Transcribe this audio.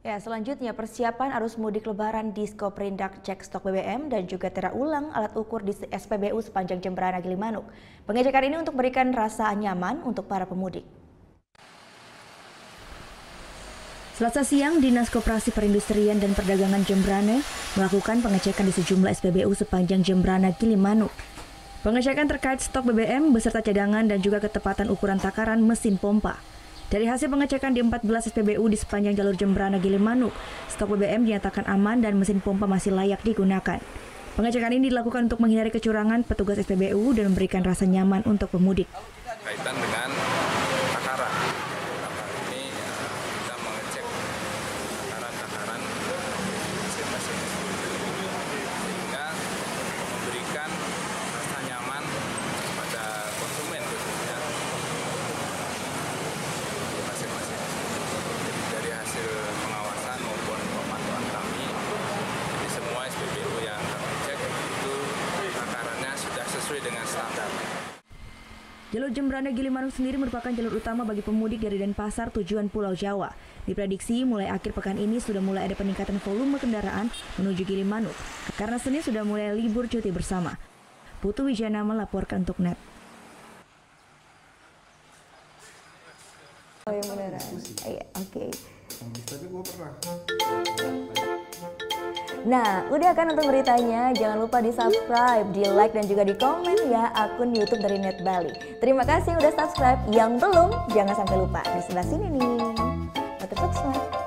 Ya, selanjutnya persiapan arus mudik lebaran di Skoprindak cek stok BBM dan juga tera ulang alat ukur di SPBU sepanjang Jemberana Gilimanuk. Pengecekan ini untuk berikan rasa nyaman untuk para pemudik. Selasa siang, Dinas Koperasi Perindustrian dan Perdagangan Jemberana melakukan pengecekan di sejumlah SPBU sepanjang Jemberana Gilimanuk. Pengecekan terkait stok BBM beserta cadangan dan juga ketepatan ukuran takaran mesin pompa. Dari hasil pengecekan di 14 SPBU di sepanjang jalur Jemberana Gilimanuk, stok BBM dinyatakan aman dan mesin pompa masih layak digunakan. Pengecekan ini dilakukan untuk menghindari kecurangan petugas SPBU dan memberikan rasa nyaman untuk pemudik. Kaitan dengan takaran. Ini kita mengecek takaran mesin-mesin sehingga memberikan rasa nyaman pada konsumen khususnya. Dari hasil pengawasan maupun pemantauan kami di semua SPBU yang kami cek itu takarannya sudah sesuai dengan standar. Jalur Jemberana Gilimanuk sendiri merupakan jalur utama bagi pemudik dari Denpasar tujuan Pulau Jawa. Diprediksi mulai akhir pekan ini sudah mulai ada peningkatan volume kendaraan menuju Gilimanuk karena Senin sudah mulai libur cuti bersama. Putu Wijana melaporkan untuk NET. Oh yang beneran? Iya, oke. Tapi gue pernah. Nah, udah kan untuk beritanya? Jangan lupa di subscribe, di like, dan juga di komen ya akun YouTube dari Net Bali. Terima kasih udah subscribe. Yang belum, jangan sampai lupa. Di sebelah sini nih. Notif subscribe.